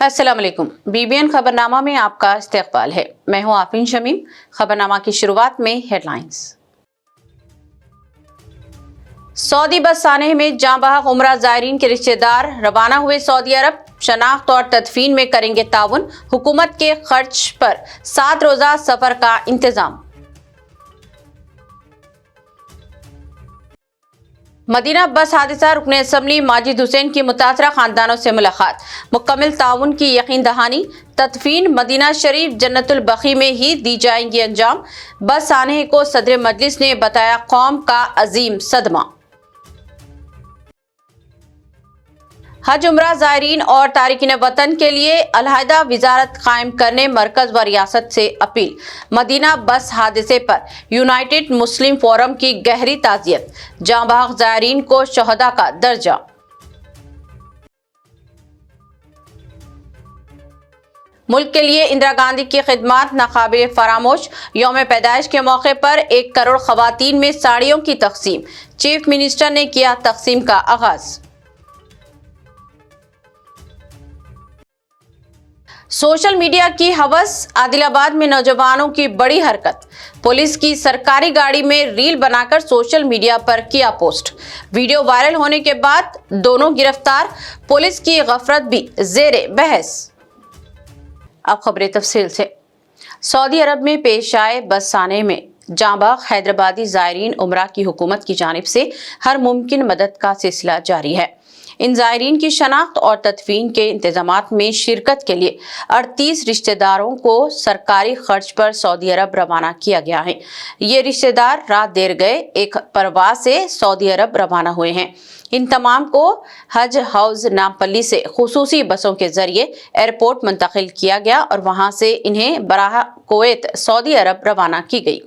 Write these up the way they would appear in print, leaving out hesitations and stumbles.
अस्सलाम वालेकुम। BBN खबरनामा में आपका इस्तकबाल है। मैं हूं आफरीन शमीम। खबरनामा की शुरुआत में हेडलाइंस। सऊदी बस सानेह में जाँ बहक उम्रा ज़ायरीन के रिश्तेदार रवाना हुए सऊदी अरब। शनाख्त और तदफीन में करेंगे ताउन। हुकूमत के खर्च पर 7 रोज़ा सफर का इंतजाम। मदीना बस हादसा, रुकन असम्बली माजिद हुसैन की मुतासरा खानदानों से मुलाकात। मुकम्मल ताउन की यकीन दहानी। तदफीन मदीना शरीफ जन्नतुल बकी में ही दी जाएंगी अंजाम। बस सानेह को सदर मजलिस ने बताया कौम का अजीम सदमा। हज उम्रा ज़ायरीन और तारिकीन वतन के लिए अलहदा वजारत कायम करने मरकज व रियासत से अपील। मदीना बस हादसे पर यूनाइटेड मुस्लिम फोरम की गहरी ताज़ियत। जाँ बहक ज़ायरीन को शहदा का दर्जा। मुल्क के लिए इंदिरा गांधी की खिदमत नाकाबिल फरामोश। यौम पैदाइश के मौके पर 1 करोड़ खवातीन में साड़ियों की तकसीम। चीफ मिनिस्टर ने किया तकसीम का आगाज। सोशल मीडिया की हवस, आदिलाबाद में नौजवानों की बड़ी हरकत। पुलिस की सरकारी गाड़ी में रील बनाकर सोशल मीडिया पर किया पोस्ट। वीडियो वायरल होने के बाद दोनों गिरफ्तार। पुलिस की गफलत भी जेरे बहस। अब खबरें तफसील से। सऊदी अरब में पेश आए बस सानेह में जाँ बहक हैदराबादी ज़ायरीन उम्रा की हुकूमत की जानिब से हर मुमकिन मदद का सिलसिला जारी है। इन ज़ायरीन की शनाख्त और तदफीन के इंतजामात में शिरकत के लिए 38 रिश्तेदारों को सरकारी खर्च पर सऊदी अरब रवाना किया गया है। ये रिश्तेदार रात देर गए एक परवाज से सऊदी अरब रवाना हुए हैं। इन तमाम को हज हाउस नामपल्ली से खुसूसी बसों के जरिए एयरपोर्ट मुंतकिल किया गया और वहां से इन्हें बराह कुवैत सऊदी अरब रवाना की गई।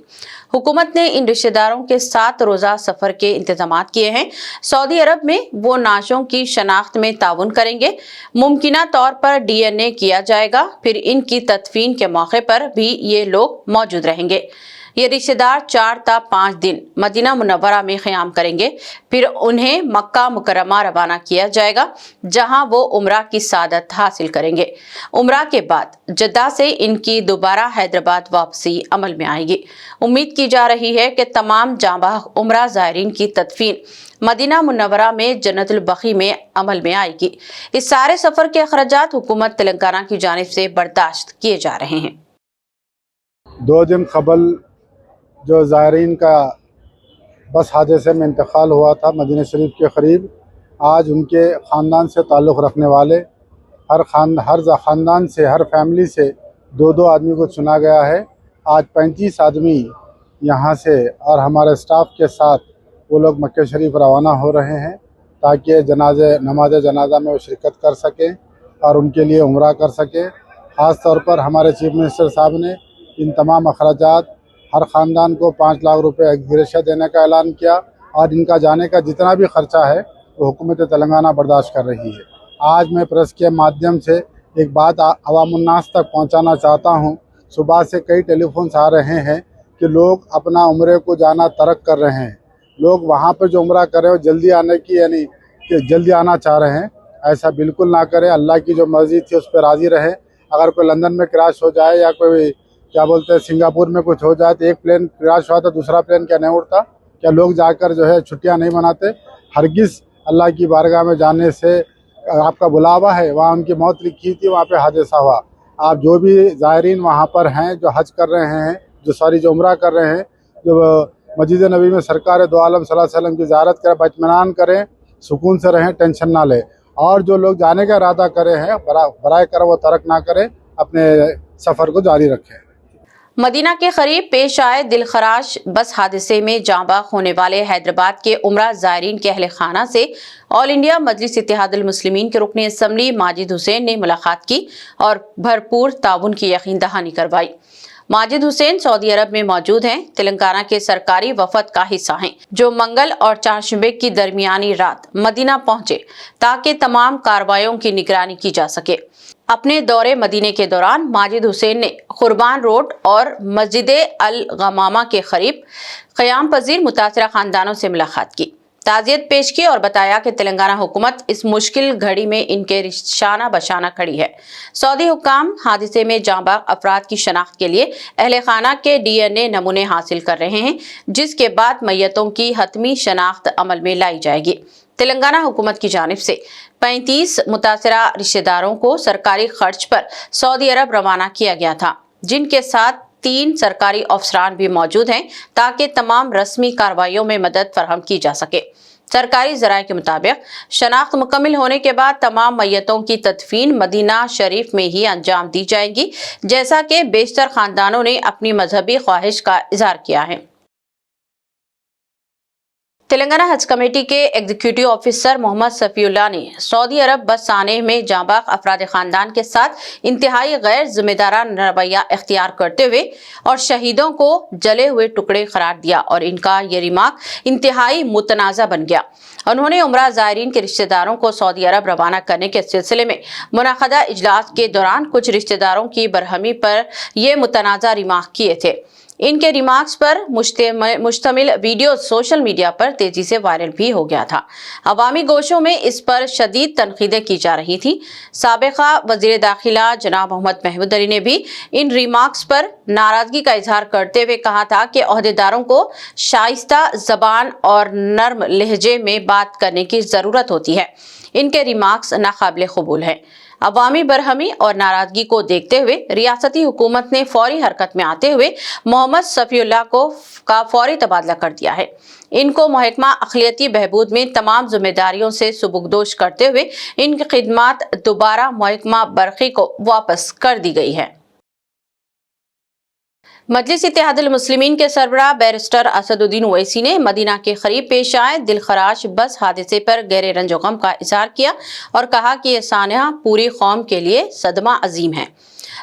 हुकूमत ने इन रिश्तेदारों के 7 रोज़ा सफर के इंतजामात किए हैं। सऊदी अरब में वो नाशों की शनाख्त में ताउन करेंगे। मुमकिना तौर पर DNA किया जाएगा। फिर इनकी तदफीन के मौके पर भी ये लोग मौजूद रहेंगे। ये रिश्तेदार 4 ता 5 दिन मदीना मुनव्वरा में क़याम करेंगे। फिर उन्हें मक्का मुकर्रमा रवाना किया जाएगा, जहां वो उम्रा की सादत हासिल करेंगे। उम्रा के बाद जद्दा से इनकी दोबारा हैदराबाद वापसी अमल में आएगी। उम्मीद की जा रही है कि तमाम जाँ बहक उम्रा ज़ायरीन की तदफीन मदीना मुनव्वरा में जन्नतुल बकी में अमल में आएगी। इस सारे सफर के अखराजात हुकूमत तेलंगाना की जानिब से बर्दाश्त किए जा रहे हैं। 2 दिन कबल जो ज़ायरीन का बस हादसे में इंतकाल हुआ था मदीना शरीफ के करीब, आज उनके ख़ानदान से ताल्लुक़ रखने वाले हर ख़ानदान से, हर फैमिली से 2-2 आदमी को चुना गया है। आज 35 आदमी यहाँ से और हमारे स्टाफ के साथ वो लोग मक्का शरीफ रवाना हो रहे हैं ताकि नमाज जनाजा में वो शिरकत कर सकें और उनके लिए उम्रा कर सकें। ख़ास तौर पर हमारे चीफ मिनिस्टर साहब ने इन तमाम अखराजात हर ख़ानदान को 5 लाख रुपए गिरशा देने का ऐलान किया और इनका जाने का जितना भी ख़र्चा है वो हुकूमत तेलंगाना बर्दाश्त कर रही है। आज मैं प्रेस के माध्यम से एक बात अवामुन्नास तक पहुंचाना चाहता हूं। सुबह से कई टेलीफोन्स आ रहे हैं कि लोग अपना उम्रे को जाना तर्क कर रहे हैं। लोग वहां पर जो उम्रा कर रहे हैं जल्दी आने की यानी कि जल्दी आना चाह रहे हैं। ऐसा बिल्कुल ना करें। अल्लाह की जो मर्ज़ी थी उस पर राज़ी रहे। अगर कोई लंदन में क्रैश हो जाए या कोई क्या बोलते हैं सिंगापुर में कुछ हो जाए तो एक प्लेन क्रैश हुआ तो दूसरा प्लेन क्या नहीं उड़ता? क्या लोग जाकर जो है छुट्टियां नहीं मनाते? हरगिज़ अल्लाह की बारगाह में जाने से आपका बुलावा है। वहाँ उनकी मौत लिखी थी, वहाँ पे हादसा हुआ। आप जो भी ज़ायरीन वहाँ पर हैं जो हज कर रहे हैं, जो उम्रा कर रहे हैं, जो मस्जिद नबी में सरकार दो आलम सल्लल्लाहु अलैहि वसल्लम की ज़ियारत करें, इत्मीनान करें, सुकून से रहें, टेंशन ना लें। और जो लोग जाने का इरादा करे हैं बराए कर वो तर्क ना करें, अपने सफ़र को जारी रखें। मदीना के करीब पेश आए दिलखराश बस हादसे में जाँ बहक होने वाले हैदराबाद के उम्रा ज़ायरीन के अहले खाना से ऑल इंडिया मजलिस इत्तेहादुल मुस्लिमीन के रुकन असम्बली माजिद हुसैन ने मुलाकात की और भरपूर ताउन की यकीन दहानी करवाई। माजिद हुसैन सऊदी अरब में मौजूद हैं। तेलंगाना के सरकारी वफद का हिस्सा हैं, जो मंगल और चारशंबे की दरमियानी रात मदीना पहुंचे ताकि तमाम कार्रवाइयों की निगरानी की जा सके। अपने दौरे मदीने के दौरान माजिद हुसैन ने कुर्बान रोड और मस्जिद अल गमामा के करीब क़याम पजीर मुतासरा खानदानों से मुलाकात की। ताज़ियत पेश की और बताया कि तेलंगाना हुकूमत इस मुश्किल घड़ी में इनके शाना बशाना खड़ी है। सऊदी हुक्काम हादसे में जांबाग अफराद की शनाख्त के लिए अहले खाना के DNA नमूने हासिल कर रहे हैं, जिसके बाद मैयतों की हतमी शनाख्त अमल में लाई जाएगी। तेलंगाना हुकूमत की जानिब से 35 मुतासरा रिश्तेदारों को सरकारी खर्च पर सऊदी अरब रवाना किया गया था, जिनके साथ 3 सरकारी अफसरान भी मौजूद हैं ताकि तमाम रस्मी कार्रवाइयों में मदद फराहम की जा सके। सरकारी ज़राए के मुताबिक शनाख्त मुकम्मिल होने के बाद तमाम मैयतों की तदफीन मदीना शरीफ में ही अंजाम दी जाएगी, जैसा कि बेशतर खानदानों ने अपनी मजहबी ख्वाहिश का इजहार किया है। तेलंगाना हज कमेटी के एग्जीक्यूटिव ऑफिसर मोहम्मद सफीउल्लाह ने सऊदी अरब बस आने में जांबाग अफराद खानदान के साथ इंतहाई गैर जिम्मेदाराना रवैया इख्तियार करते हुए और शहीदों को जले हुए टुकड़े करार दिया और इनका ये रिमार्क इंतहाई मुतनाज़ा बन गया। उन्होंने उम्रा ज़ायरीन के रिश्तेदारों को सऊदी अरब रवाना करने के सिलसिले में मुनाक़दा इजलास के दौरान कुछ रिश्तेदारों की बरहमी पर ये मुतनाज़ा रिमार्क किए थे। इनके रिमार्क्स पर मुश्तमिल वीडियो सोशल मीडिया पर तेजी से वायरल भी हो गया था। अवामी गोशों में इस पर शदीद तनकीदें की जा रही थी। साबिक़ा वज़ीर दाखिला जनाब मोहम्मद महमूद अली ने भी इन रिमार्क्स पर नाराजगी का इजहार करते हुए कहा था कि ओहदेदारों को शाइस्ता ज़बान और नर्म लहजे में बात करने की ज़रूरत होती है। इनके रिमार्क्स नाकाबिल कबूल हैं। अवामी बरहमी और नाराजगी को देखते हुए रियासती हुकूमत ने फौरी हरकत में आते हुए मोहम्मद सफीउल्लाह का फौरी तबादला कर दिया है। इनको महकमा अक़लियती बहबूद में तमाम जिम्मेदारियों से सुबुकदोश करते हुए इनकी खिदमात दोबारा महकमा बरक़ी को वापस कर दी गई है। मजलिस इत्तेहादुल मुस्लिमीन के सरबराह बैरिस्टर असदुद्दीन ओवैसी ने मदीना के करीब पेश आए दिलखराश बस हादसे पर गहरे रंजो गम का इजहार किया और कहा कि यह सानहा पूरी कौम के लिए सदमा अजीम है,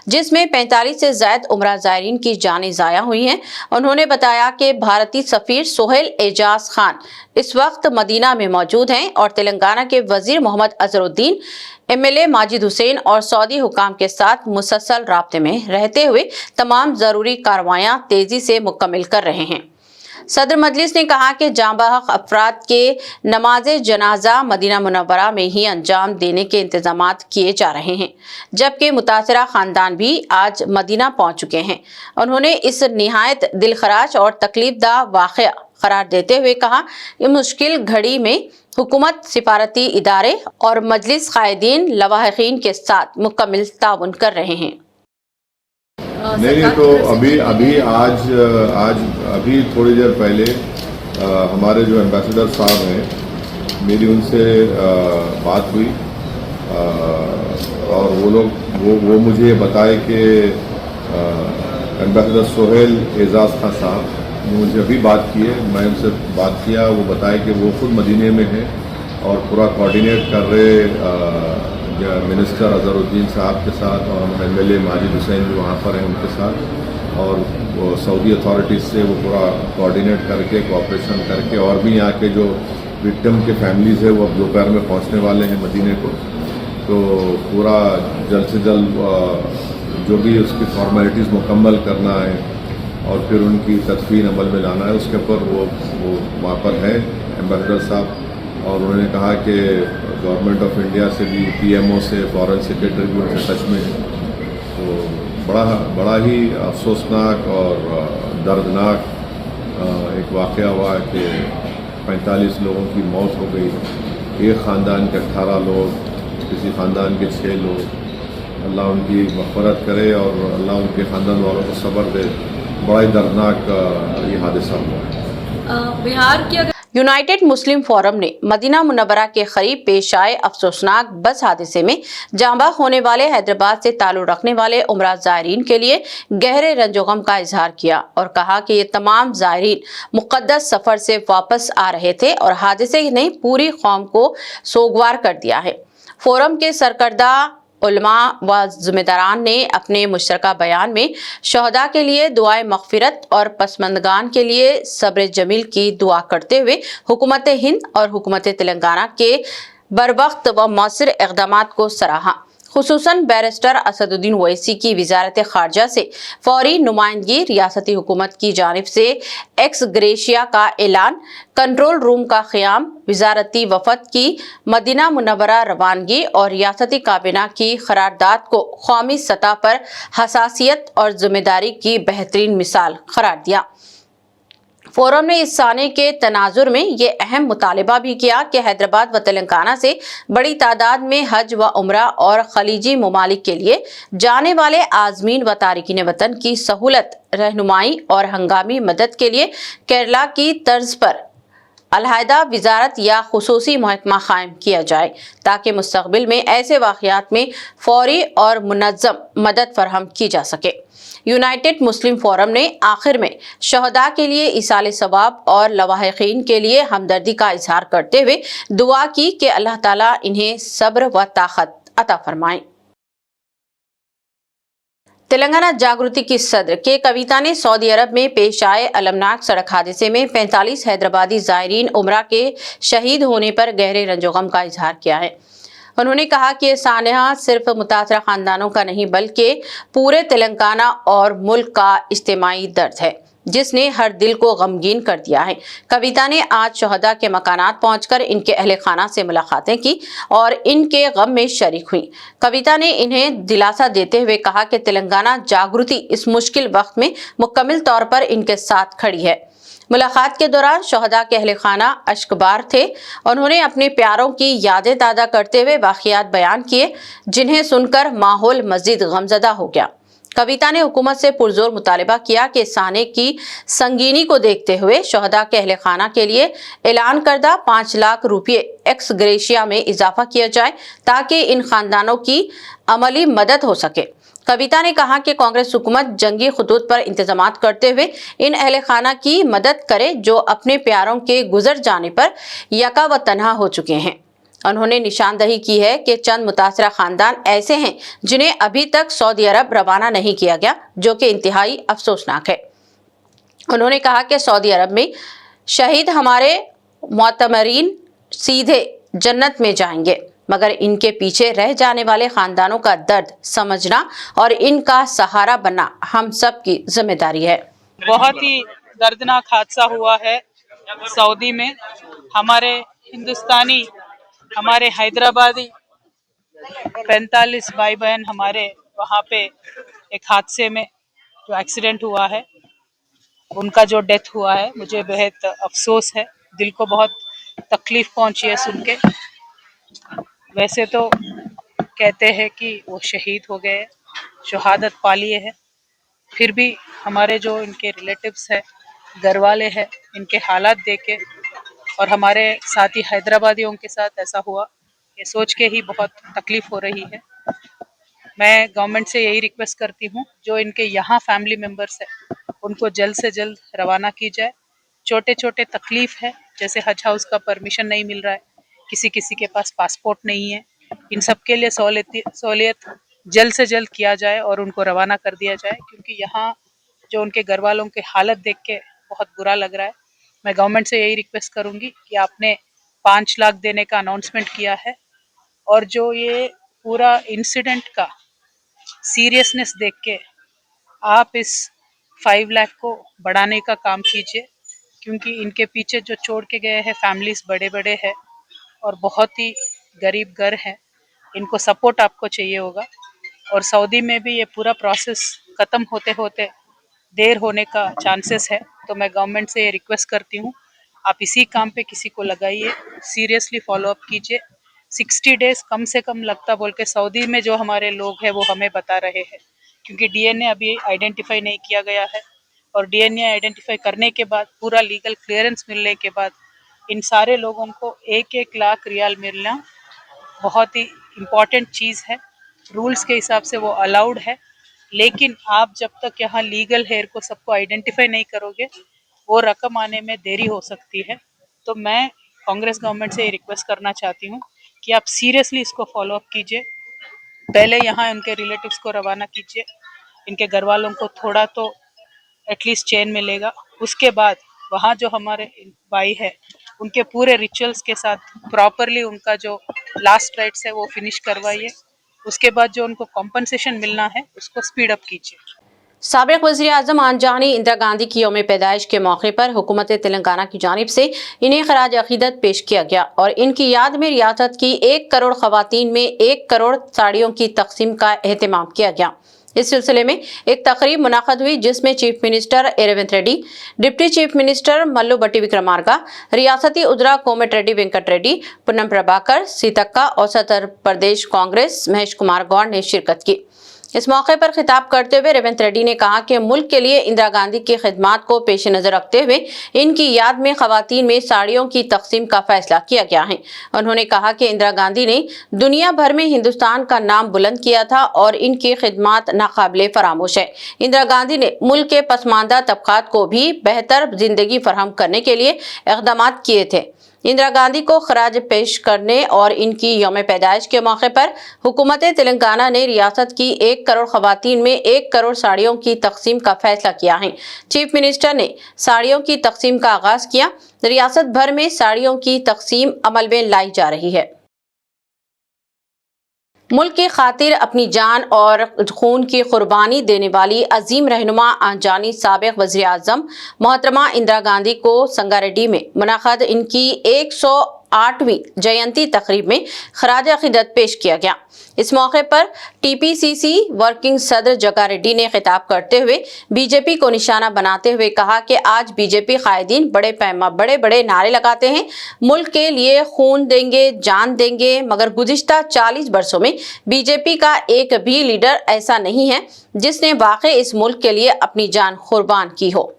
जिसमें 45 से ज़ायद उम्रा ज़ायरीन की जानें ज़ाया हुई हैं। उन्होंने बताया कि भारतीय सफ़ीर सोहेल एजाज खान इस वक्त मदीना में मौजूद हैं और तेलंगाना के वज़ीर मोहम्मद अज़हरुद्दीन, MLA माजिद हुसैन और सऊदी हुकाम के साथ मुसलसल राब्ते में रहते हुए तमाम ज़रूरी कार्रवाइयाँ तेज़ी से मुकम्मल कर रहे हैं। सदर मजलिस ने कहा कि जांबाग अफराद के नमाज जनाजा मदीना मुनव्वरा में ही अंजाम देने के इंतजामात किए जा रहे हैं, जबकि मुतासरा खानदान भी आज मदीना पहुंच चुके हैं। उन्होंने इस निहायत दिलखराश और तकलीफदा वाक़या करार देते हुए कहा कि मुश्किल घड़ी में हुकूमत, सिफारती इदारे और मजलिस कायदीन लवाहिकीन के साथ मुकम्मल ताउन कर रहे हैं। नहीं तो अभी थोड़ी देर पहले हमारे जो एम्बेसडर साहब हैं, मेरी उनसे बात हुई और वो मुझे बताए कि एम्बेसडर सोहेल एजाज खान साहब ने मुझे अभी बात की है। मैं उनसे बात किया, वो बताए कि वो खुद मदीने में हैं और पूरा कोऑर्डिनेट कर रहे मिनिस्टर अज़हरुद्दीन साहब के साथ और MLA माजिद हुसैन भी वहाँ पर हैं उनके साथ, और वो सऊदी अथॉरिटीज़ से वो पूरा कोऑर्डिनेट करके कोऑपरेशन करके, और भी यहाँ के जो विक्टिम के फैमिलीज़ है वो अब दोपहर में पहुँचने वाले हैं मदीने को, तो पूरा जल्द से जल्द जो भी उसकी फॉर्मेलिटीज़ मुकम्मल करना है और फिर उनकी तदफीन अमल में लाना है, उसके ऊपर वो वहाँ पर है एम्बेसडर साहब। और उन्होंने कहा कि गवर्नमेंट ऑफ इंडिया से भी, PMO से, फॉरेन सेक्रेटरी भी उनसे टच में है। तो बड़ा ही अफसोसनाक और दर्दनाक एक वाक़या हुआ कि 45 लोगों की मौत हो गई। एक ख़ानदान के 18 लोग, किसी ख़ानदान के 6 लोग। अल्लाह उनकी मग़फ़िरत करे और अल्लाह उनके ख़ानदान वालों को सब्र दे। बड़ा ही दर्दनाक ये हादसा हुआ है। बिहार की यूनाइटेड मुस्लिम फोरम ने मदीना मुनव्वरा के करीब पेश आए अफसोसनाक बस हादसे में जांबाग होने वाले हैदराबाद से ताल्लुक़ रखने वाले उम्रा ज़ायरीन के लिए गहरे रंजोगम का इजहार किया और कहा कि ये तमाम ज़ायरीन मुक़द्दस सफ़र से वापस आ रहे थे और हादसे ने पूरी कौम को सोगवार कर दिया है। फोरम के सरकर्दा उलमा व ज़िम्मेदारान ने अपने मुश्तरका बयान में शहदा के लिए दुआए मग़फ़िरत और पसमंदगान के लिए सब्र जमील की दुआ करते हुए हुकूमत हिंद और हुकूमत तेलंगाना के बरवक्त व मौसर इक़दामात को सराहा। खुसूसन बैरिस्टर असदुद्दीन ओवैसी की वजारत खारजा से फौरी नुमाइंदगी, रियासती हुकूमत की जानिब से एक्स ग्रेशिया का ऐलान, कंट्रोल रूम का क़याम, वजारती वफद की मदीना मुनव्वरा रवानगी और रियासती काबीना की करारदाद को कौमी सतह पर हसासियत और जिम्मेदारी की बेहतरीन मिसाल करार दिया। फोरम ने इस साने के तनाजुर में ये अहम मुतालबा भी किया कि हैदराबाद व तेलंगाना से बड़ी तादाद में हज व उम्रा और खलीजी ममालिक के लिए जाने वाले आजमीन व तारिकीन वतन की सहूलत, रहनुमाई और हंगामी मदद के लिए केरला की तर्ज पर अलहदा वजारत या खुसूसी महकमा कायम किया जाए, ताकि मुस्तकबिल में ऐसे वाक़यात में फौरी और मुनज़्ज़म मदद फराहम की जा सके। यूनाइटेड मुस्लिम फोरम ने आखिर में शहदा के लिए इसाले सवाब और लवाहिकीन के लिए हमदर्दी का इजहार करते हुए दुआ की कि अल्लाह ताला इन्हें सब्र व ताकत अता फरमाए। तेलंगाना जागृति की सदर के कविता ने सऊदी अरब में पेश आए अलमनाक सड़क हादसे में 45 हैदराबादी ज़ायरीन उम्रा के शहीद होने पर गहरे रंजोगम का इजहार किया है। उन्होंने कहा कि ये सानहा सिर्फ मुतासरा खानदानों का नहीं बल्कि पूरे तेलंगाना और मुल्क का इज्तिमाई दर्द है, जिसने हर दिल को गमगीन कर दिया है। कविता ने आज शहदा के मकानात पहुंचकर इनके अहले खाना से मुलाकातें की और इनके गम में शरीक हुई। कविता ने इन्हें दिलासा देते हुए कहा कि तेलंगाना जागृति इस मुश्किल वक्त में मुकम्मल तौर पर इनके साथ खड़ी है। मुलाकात के दौरान शहदा के अहले खाना अश्कबार थे। उन्होंने अपने प्यारों की यादें ताज़ा करते हुए वाक़ियात बयान किए, जिन्हें सुनकर माहौल मज़ीद गमज़दा हो गया। कविता ने हुकूमत से पुरजोर मुतालबा किया कि साने की संगीनी को देखते हुए शहदा के अहले खाना के लिए ऐलान करदा 5 लाख रुपये एक्स ग्रेशिया में इजाफा किया जाए, ताकि इन खानदानों की अमली मदद हो सके। कविता ने कहा कि कांग्रेस हुकूमत जंगी खतूत पर इंतजामात करते हुए इन अहले खाना की मदद करे जो अपने प्यारों के गुजर जाने पर यका व तन्हा हो चुके हैं। उन्होंने निशानदही की है कि चंद मुतासरा खानदान ऐसे हैं जिन्हें अभी तक सऊदी अरब रवाना नहीं किया गया, जो कि इंतहाई अफसोसनाक है। उन्होंने कहा कि सऊदी अरब में शहीद हमारे मोतमरीन सीधे जन्नत में जाएंगे, मगर इनके पीछे रह जाने वाले खानदानों का दर्द समझना और इनका सहारा बनना हम सब की जिम्मेदारी है। बहुत ही दर्दनाक हादसा हुआ है सऊदी में। हमारे हिंदुस्तानी, हमारे हैदराबादी 45 भाई बहन हमारे वहाँ पे एक हादसे में जो एक्सीडेंट हुआ है, उनका जो डेथ हुआ है, मुझे बेहद अफसोस है। दिल को बहुत तकलीफ पहुंची है सुन के। वैसे तो कहते हैं कि वो शहीद हो गए, शहादत पा लिए है, फिर भी हमारे जो इनके रिलेटिव्स हैं, घर वाले हैं, इनके हालात देख के और हमारे साथी हैदराबादियों के साथ ऐसा हुआ, ये सोच के ही बहुत तकलीफ हो रही है। मैं गवर्नमेंट से यही रिक्वेस्ट करती हूँ, जो इनके यहाँ फैमिली मेम्बर्स है उनको जल्द से जल्द रवाना की जाए। छोटे छोटे तकलीफ है, जैसे हज हाउस का परमिशन नहीं मिल रहा है, किसी किसी के पास पासपोर्ट नहीं है, इन सब के लिए सहूलियत जल्द से जल्द किया जाए और उनको रवाना कर दिया जाए, क्योंकि यहाँ जो उनके घर वालों की हालत देख के बहुत बुरा लग रहा है। मैं गवर्नमेंट से यही रिक्वेस्ट करूँगी कि आपने 5 लाख देने का अनाउंसमेंट किया है, और जो ये पूरा इंसिडेंट का सीरियसनेस देख के आप इस 5 लाख को बढ़ाने का काम कीजिए, क्योंकि इनके पीछे जो छोड़ के गए हैं फैमिलीज बड़े बड़े हैं और बहुत ही गरीब घर हैं, इनको सपोर्ट आपको चाहिए होगा। और सऊदी में भी ये पूरा प्रोसेस ख़त्म होते होते देर होने का चांसेस है, तो मैं गवर्नमेंट से ये रिक्वेस्ट करती हूँ, आप इसी काम पे किसी को लगाइए, सीरियसली फॉलो अप कीजिए। 60 डेज कम से कम लगता बोल के सऊदी में जो हमारे लोग हैं वो हमें बता रहे हैं, क्योंकि डीएनए अभी आइडेंटिफाई नहीं किया गया है, और डीएनए आइडेंटिफाई करने के बाद पूरा लीगल क्लियरेंस मिलने के बाद इन सारे लोगों को 1-1 लाख रियाल मिलना बहुत ही इम्पॉर्टेंट चीज़ है। रूल्स के हिसाब से वो अलाउड है, लेकिन आप जब तक यहाँ लीगल हेयर को सबको आइडेंटिफाई नहीं करोगे, वो रकम आने में देरी हो सकती है। तो मैं कांग्रेस गवर्नमेंट से ये रिक्वेस्ट करना चाहती हूँ कि आप सीरियसली इसको फॉलो अप कीजिए। पहले यहाँ इनके रिलेटिव्स को रवाना कीजिए, इनके घर वालों को थोड़ा तो एटलीस्ट चैन मिलेगा। उसके बाद वहाँ जो हमारे भाई है उनके पूरे रिचुअल्स के साथ प्रॉपरली उनका जो लास्ट राइट्स है वो फिनिश करवाइए, उसके बाद जो उनको कॉम्पनसेशन मिलना है उसको स्पीड अप कीजिए। साबिक वज़ीर आज़म आंजानी इंदिरा गांधी की यौम पैदाइश के मौके पर हुकूमत तेलंगाना की जानिब से इन्हें खराज अकीदत पेश किया गया और इनकी याद में रियासत की 1 करोड़ खवातीन में 1 करोड़ साड़ियों की तकसीम का एहतमाम किया गया। इस सिलसिले में एक तकरीब मुनाक़द हुई जिसमें chief minister Revanth Reddy, deputy chief minister Mallu Bhatti Vikramarka, रियासती उजरा कोमट रेड्डी वेंकट रेड्डी, पुन्नम प्रभाकर, सीतक्का और सदर प्रदेश कांग्रेस महेश कुमार गौड़ ने शिरकत की। इस मौके पर खिताब करते हुए रेवंत रेड्डी ने कहा कि मुल्क के लिए इंदिरा गांधी की खिदमात को पेश नजर रखते हुए इनकी याद में खवातीन में साड़ियों की तकसीम का फैसला किया गया है। उन्होंने कहा कि इंदिरा गांधी ने दुनिया भर में हिंदुस्तान का नाम बुलंद किया था और इनकी खिदमात नाकाबिले फरामोश है। इंदिरा गांधी ने मुल्क के पसमानदा तबकात को भी बेहतर जिंदगी फराहम करने के लिए इक़दाम किए थे। इंदिरा गांधी को खराज पेश करने और इनकी यौम पैदाइश के मौके पर हुकूमत तेलंगाना ने रियासत की 1 करोड़ खवातीन में 1 करोड़ साड़ियों की तकसीम का फैसला किया है। चीफ मिनिस्टर ने साड़ियों की तकसीम का आगाज किया। रियासत भर में साड़ियों की तकसीम अमल में लाई जा रही है। मुल्क की खातिर अपनी जान और खून की कुर्बानी देने वाली अजीम रहनुमा आंजानी साबिक वज़ीर आज़म मोहतरमा इंदिरा गांधी को संगारेड्डी में मुनाक़द इनकी 108वीं जयंती तकरीब में खराज अक़ीदत पेश किया गया। इस मौके पर टीपीसीसी वर्किंग सदर जगारेड्डी ने खिताब करते हुए बीजेपी को निशाना बनाते हुए कहा कि आज बीजेपी कायदीन बड़े बड़े नारे लगाते हैं, मुल्क के लिए खून देंगे, जान देंगे, मगर गुज़िश्ता 40 बरसों में बीजेपी का एक भी लीडर ऐसा नहीं है जिसने वाकई इस मुल्क के लिए अपनी जान कुर्बान की हो।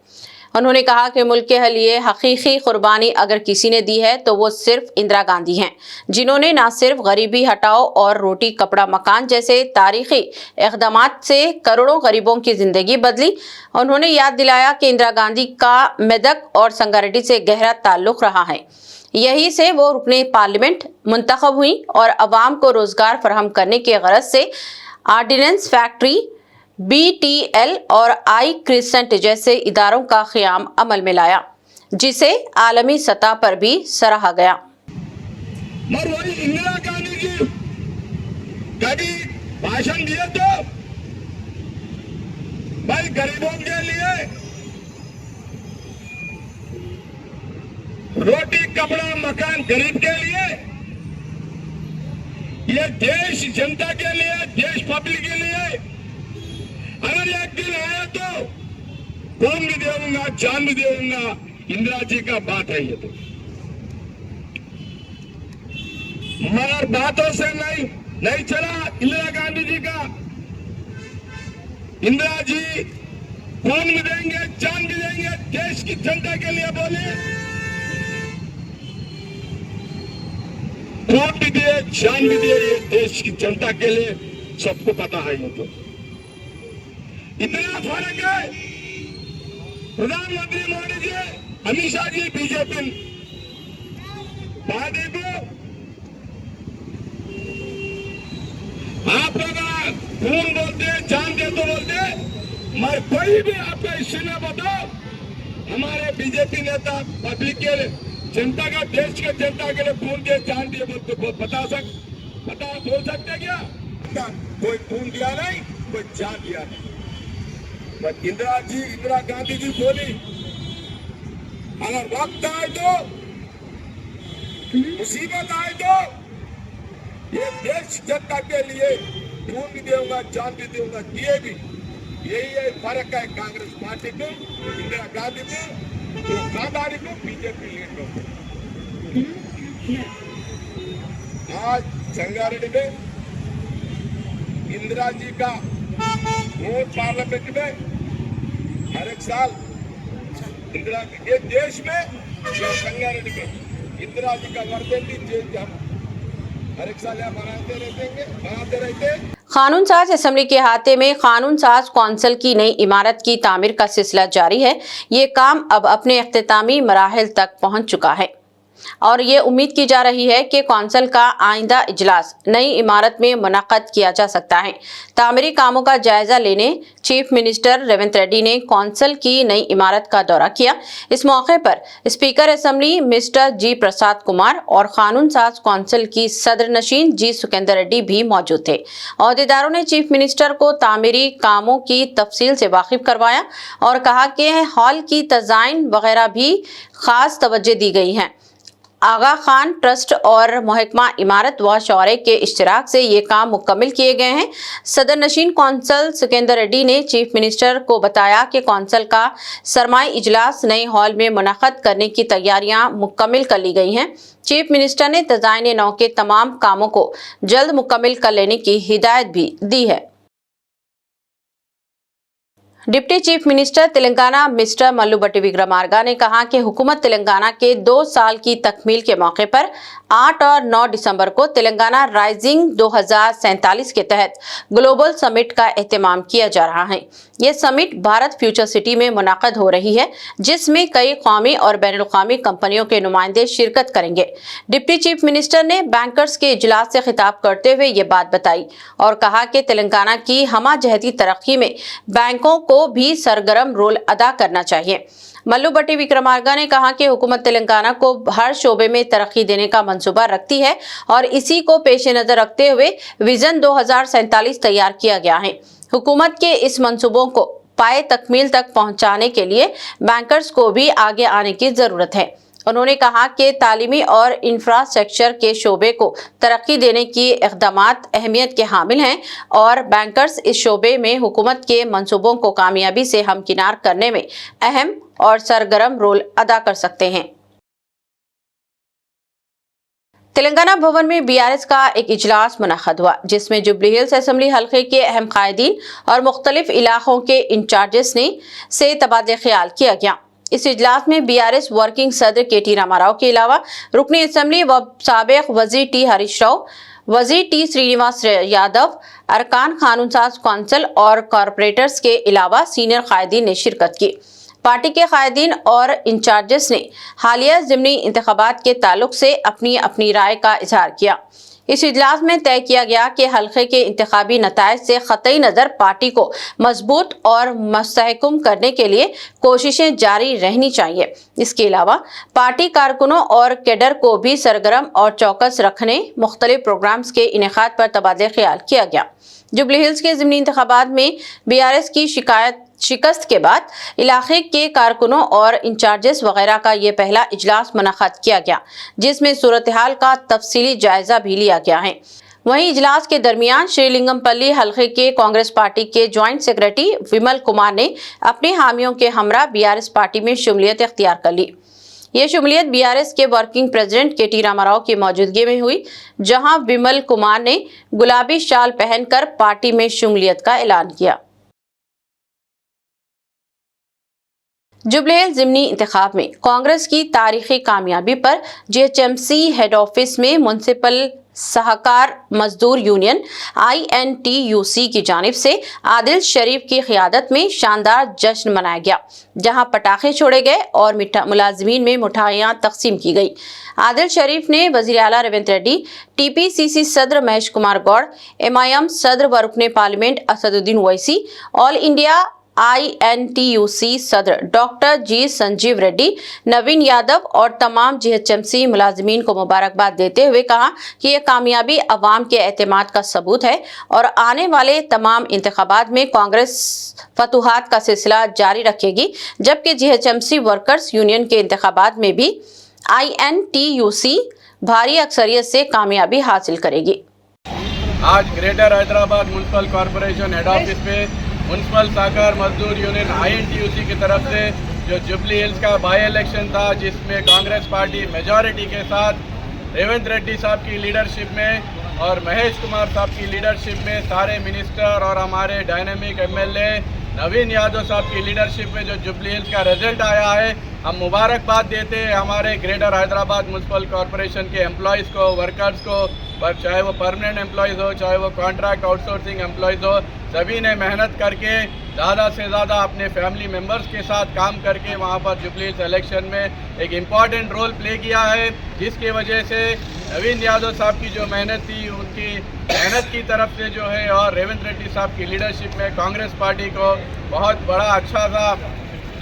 उन्होंने कहा कि मुल्क के लिए हकीकी कुर्बानी अगर किसी ने दी है तो वो सिर्फ इंदिरा गांधी हैं, जिन्होंने न सिर्फ गरीबी हटाओ और रोटी कपड़ा मकान जैसे तारीखी इक़दामात से करोड़ों गरीबों की जिंदगी बदली। उन्होंने याद दिलाया कि इंदिरा गांधी का मेदक और संगारेड्डी से गहरा ताल्लुक रहा है। यही से वो रुकने पार्लियामेंट मुंतखब हुई और अवाम को रोजगार फराहम करने के गरज से ऑर्डिनेंस फैक्ट्री, BTL और आई क्रिसेंट जैसे इदारों का क़याम अमल में लाया, जिसे आलमी सतह पर भी सराहा गया। वही इंदिरा गांधी जी कभी भाषण दिए तो भाई गरीबों के लिए रोटी कपड़ा मकान, गरीब के लिए, ये देश जनता के लिए, देश पब्लिक के लिए अगर एक दिन आया तो खून भी देऊंगा, जान भी देऊंगा, इंदिरा जी का बात है ये तो। मगर बातों से नहीं चला इंदिरा गांधी जी का। इंदिरा जी खून भी देंगे, जान भी देंगे, देश की जनता के लिए बोले, खून भी दिए, जान भी दिए, ये देश की जनता के लिए सबको पता है ये तो। इतना फर्क है, प्रधानमंत्री मोदी जी, अमित शाह जी बीजेपी वादे को आप लोग खून बोलते, जान दे तो बोलते, मगर कोई भी आपका हिस्से में बताओ हमारे बीजेपी नेता पब्लिक के लिए, जनता का, देश के जनता के लिए खून दिए, जान दिए बोल सकते क्या? कोई खून दिया नहीं, कोई जान दिया नहीं। इंदिरा गांधी जी बोली अगर वक्त आए तो, मुसीबत आए तो ये देश जनता के लिए खून भी दूंगा, जान भी दूंगा, दिए भी। यही फर्क है कांग्रेस पार्टी को, इंदिरा गांधी को, तो गांधी को, बीजेपी लीडरों को। आज संगारेड्डी में इंदिरा जी का वोट पार्लियामेंट में हर एक साल इंदिरा, ये देश में संगारेड्डी में इंदिरा जी का वर्धंती जयंती हम हर एक साल यहाँ मनाते रहते। कानून साज असेंबली के अहाते में कानून साज कौंसिल की नई इमारत की तामीर का सिलसिला जारी है। ये काम अब अपने इख्तितामी मराहिल तक पहुंच चुका है। और ये उम्मीद की जा रही है कि कौंसिल का आइंदा इजलास नई इमारत में मुनक्कद किया जा सकता है। तामीरी कामों का जायजा लेने चीफ मिनिस्टर रेवंत रेड्डी ने कौंसिल की नई इमारत का दौरा किया। इस मौके पर स्पीकर असेंबली मिस्टर जी प्रसाद कुमार और कानून साज कौंसिल की सदर नशीन जी सुकेंदर रेड्डी भी मौजूद थे। अहदेदारों ने चीफ मिनिस्टर को तामीरी कामों की तफसील से वाकिफ करवाया और कहा कि हॉल की डिजाइन वगैरह भी खास तवज्जो दी गई है। आगा खान ट्रस्ट और महकमा इमारत व शौरे के इश्तिराक से ये काम मुकम्मल किए गए हैं। सदर नशीन कौंसल सुकेंदर रेड्डी ने चीफ मिनिस्टर को बताया कि कौंसिल का सरमाई इजलास नए हॉल में मुनक्कद करने की तैयारियां मुकम्मल कर ली गई हैं। चीफ मिनिस्टर ने डिजाइन नौ के तमाम कामों को जल्द मुकम्मल कर लेने की हिदायत भी दी है। Deputy chief minister Telangana mister Mallu Bhatti Vikramarka ने कहा कि हुकूमत तेलंगाना के 2 साल की तकमील के मौके पर 8 और 9 दिसंबर को तेलंगाना राइजिंग 2047 के तहत ग्लोबल समिट का एहतमाम किया जा रहा है। यह समिट भारत फ्यूचर सिटी में मुनक्कद हो रही है, जिसमें कई कौमी और बैनुल-अक़वामी कंपनियों के नुमाइंदे शिरकत करेंगे। डिप्टी चीफ मिनिस्टर ने बैंकर्स के इजलास से खिताब करते हुए ये बात बताई और कहा कि तेलंगाना की हमाजहती तरक्की में बैंकों को भी सरगर्म रोल अदा करना चाहिए। मल्लू भट्टी विक्रमार्का ने कहा कि हुकूमत तेलंगाना को हर शोबे में तरक्की देने का मंसूबा रखती है और इसी को पेश नजर रखते हुए विजन 2047 तैयार किया गया है। हुकूमत के इस मंसूबों को पाए तकमील तक पहुंचाने के लिए बैंकर्स को भी आगे आने की जरूरत है। उन्होंने कहा कि तालीमी और इंफ्रास्ट्रक्चर के शोबे को तरक्की देने की इक़दामात अहमियत के हामिल हैं और बैंकर्स इस शोबे में हुकूमत के मंसूबों को कामयाबी से हमकिनार करने में अहम और सरगर्म रोल अदा कर सकते हैं। तेलंगाना भवन में बीआरएस का एक इजलास मुनक्कद हुआ, जिसमें जुबली हिल्स असेंबली हल्के के अहम कायदीन और मुख्तलिफ इलाकों के इंचार्जेस से तबादला ख्याल किया गया। इस इजलास में बीआरएस वर्किंग सदर के.टी. रामाराव के अलावा रुकनी असेंबली व साबिक वजीर टी हरीश राव, वजीर टी श्रीनिवास यादव, अरकान कानून साज कौंसिल और कॉरपोरेटर्स के अलावा सीनियर कायदीन ने शिरकत की। पार्टी के कायदीन और इंचार्जेस ने हालिया ज़िमनी इंतखाबात के ताल्लुक से अपनी अपनी राय का इजहार किया। इस इजलास में तय किया गया कि हल्के के इंतखाबी नताइज से क़तई नज़र पार्टी को मजबूत और मुस्तहकम करने के लिए कोशिशें जारी रहनी चाहिए। इसके अलावा पार्टी कारकुनों और कैडर को भी सरगर्म और चौकस रखने मुख्तलिफ प्रोग्राम्स के इनेकाद पर तबादला ख्याल किया गया। जुबली हिल्स के ज़िमनी इंतखाबात में बीआरएस की शिकस्त के बाद इलाके के कारकुनों और इंचार्जेस वगैरह का ये पहला इजलास मुनक्कद किया गया, जिसमें सूरत हाल का तफसीली जायजा भी लिया गया है। वहीं इजलास के दरमियान श्रीलिंगमपल्ली हल्के के कांग्रेस पार्टी के ज्वाइंट सेक्रेटरी विमल कुमार ने अपने हामियों के हमरा बीआरएस पार्टी में शमूलियत इख्तियार कर ली। ये शमूलियत बीआरएस के वर्किंग प्रेसिडेंट के.टी. रामाराव की मौजूदगी में हुई, जहां विमल कुमार ने गुलाबी शाल पहनकर पार्टी में शमूलियत का ऐलान किया। जुबली हिल्स ज़िमनी इंतखाब में कांग्रेस की तारीखी कामयाबी पर जीएचएमसी हेड ऑफिस में म्युनिसिपल सहकार मजदूर यूनियन INTUC की जानिब से आदिल शरीफ की क़ियादत में शानदार जश्न मनाया गया, जहां पटाखे छोड़े गए और मुलाजिमीन में मिठाइयां तकसीम की गई। आदिल शरीफ ने वज़ीर आला रेवंत रेड्डी, TPCC सदर महेश कुमार गौड़, MIM सदर व रुकने parliament Asaduddin Owaisi, all India INTUC सदर डॉक्टर जी संजीव रेड्डी, नवीन यादव और तमाम GHMC मुलाजिमीन को मुबारकबाद देते हुए कहा कि यह कामयाबी अवाम के एतमाद का सबूत है और आने वाले तमाम इंतखाबात में कांग्रेस फतूहात का सिलसिला जारी रखेगी, जबकि GHMC वर्कर्स यूनियन के इंतखाबात में भी INTUC भारी अक्सरियत से कामयाबी हासिल करेगी। आज greater Hyderabad municipal corporation head office पे म्युनिसिपल सहकार मजदूर यूनियन INTUC की तरफ से जो जुबली हिल्स का बाई इलेक्शन था, जिसमें कांग्रेस पार्टी मेजॉरिटी के साथ रेवंत रेड्डी साहब की लीडरशिप में और महेश कुमार साहब की लीडरशिप में सारे मिनिस्टर और हमारे डायनेमिक MLA नवीन यादव साहब की लीडरशिप में जो जुबली हिल्स का रिजल्ट आया है, हम मुबारकबाद देते हैं हमारे ग्रेटर हैदराबाद म्युनिसिपल कॉरपोरेशन के एम्प्लॉयज़ को, वर्कर्स को, पर चाहे वो परमानेंट एम्प्लॉयज़ हो, चाहे वो कॉन्ट्रैक्ट आउटसोर्सिंग एम्प्लॉयज़ हो, सभी ने मेहनत करके ज़्यादा से ज़्यादा अपने फैमिली मेम्बर्स के साथ काम करके वहाँ पर जुबली हिल्स इलेक्शन में एक इम्पॉर्टेंट रोल प्ले किया है, जिसकी वजह से नवीन यादव साहब की जो मेहनत थी, उनकी मेहनत की तरफ से जो है और रेवंत रेड्डी साहब की लीडरशिप में कांग्रेस पार्टी को बहुत बड़ा अच्छा सा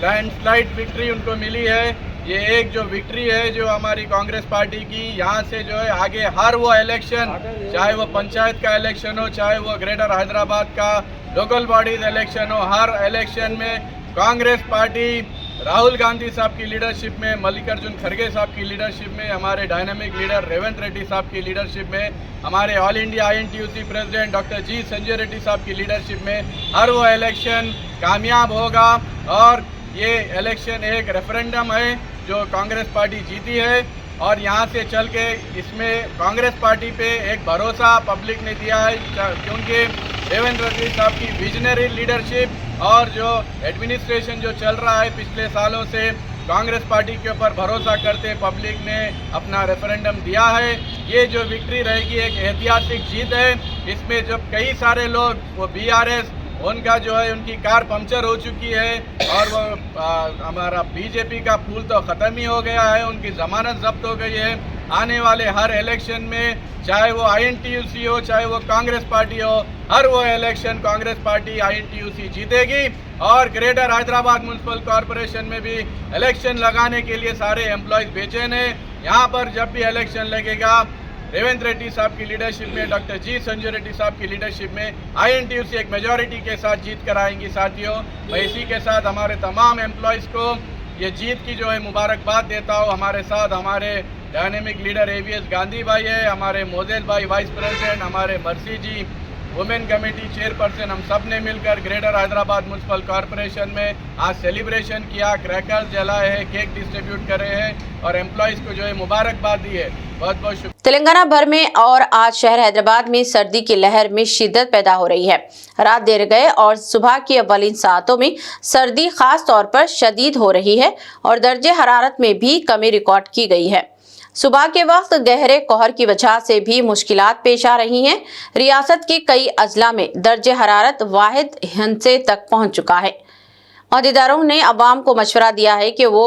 लैंडस्लाइड विक्ट्री उनको मिली है। ये एक जो विक्ट्री है जो हमारी कांग्रेस पार्टी की, यहाँ से जो है आगे हर वो इलेक्शन, चाहे वो पंचायत का इलेक्शन हो, चाहे वो ग्रेटर हैदराबाद का लोकल बॉडीज इलेक्शन हो, हर इलेक्शन में कांग्रेस पार्टी राहुल गांधी साहब की लीडरशिप में, मल्लिकार्जुन खड़गे साहब की लीडरशिप में, हमारे डायनामिक लीडर रेवंत रेड्डी साहब की लीडरशिप में, हमारे all India INTUC president doctor G Sanjay Reddy साहब की लीडरशिप में हर वो इलेक्शन कामयाब होगा। और ये इलेक्शन एक रेफरेंडम है जो कांग्रेस पार्टी जीती है, और यहाँ से चल के इसमें कांग्रेस पार्टी पे एक भरोसा पब्लिक ने दिया है, क्योंकि रेवंत रेड्डी साहब की विजनरी लीडरशिप और जो एडमिनिस्ट्रेशन जो चल रहा है पिछले सालों से, कांग्रेस पार्टी के ऊपर भरोसा करते पब्लिक ने अपना रेफरेंडम दिया है। ये जो विक्ट्री रहेगी एक ऐतिहासिक जीत है। इसमें जब कई सारे लोग वो BRS उनका जो है उनकी कार पंक्चर हो चुकी है, और वो हमारा BJP का फूल तो ख़त्म ही हो गया है, उनकी ज़मानत जब्त हो गई है। आने वाले हर इलेक्शन में चाहे वो INTUC हो, चाहे वो कांग्रेस पार्टी हो, हर वो इलेक्शन कांग्रेस पार्टी INTUC जीतेगी। और ग्रेटर हैदराबाद म्यूनसिपल कॉरपोरेशन में भी इलेक्शन लगाने के लिए सारे एम्प्लॉयज़ बेचैन हैं। यहाँ पर जब भी इलेक्शन लगेगा, रेवंत रेड्डी साहब की लीडरशिप में, डॉक्टर जी संजय रेड्डी साहब की लीडरशिप में INTUC एक मेजॉरिटी के साथ जीत कर आएंगी। साथियों, मैं इसी के साथ हमारे तमाम एम्प्लॉयज़ को ये जीत की जो है मुबारकबाद देता हूँ। हमारे साथ हमारे डायनेमिक लीडर AVS गांधी भाई है, हमारे मोजेल भाई वाइस प्रेसिडेंट, हमारे मर्सी जी वुमेन कमेटी चेयरपर्सन, हम सब ने मिलकर ग्रेटर हैदराबाद म्यूनसिपल कॉरपोरेशन में आज सेलिब्रेशन किया, क्रैकर्स जलाए हैं, केक डिस्ट्रीब्यूट कर रहे हैं और एम्प्लॉयज़ को जो है मुबारकबाद दी है। बहुत बहुत शुक्रिया। तेलंगाना भर में और आज शहर हैदराबाद में सर्दी की लहर में शिद्दत पैदा हो रही है। रात देर गए और सुबह की अव्वलीन सातों में सर्दी खास तौर पर शदीद हो रही है और दर्जे हरारत में भी कमी रिकॉर्ड की गई है। सुबह के वक्त गहरे कोहर की वजह से भी मुश्किलात पेश आ रही हैं। रियासत के कई अजला में दर्जे हरारत वाहिद हिस्से तक पहुंच चुका है। अहदेदारों ने अवाम को मशवरा दिया है कि वो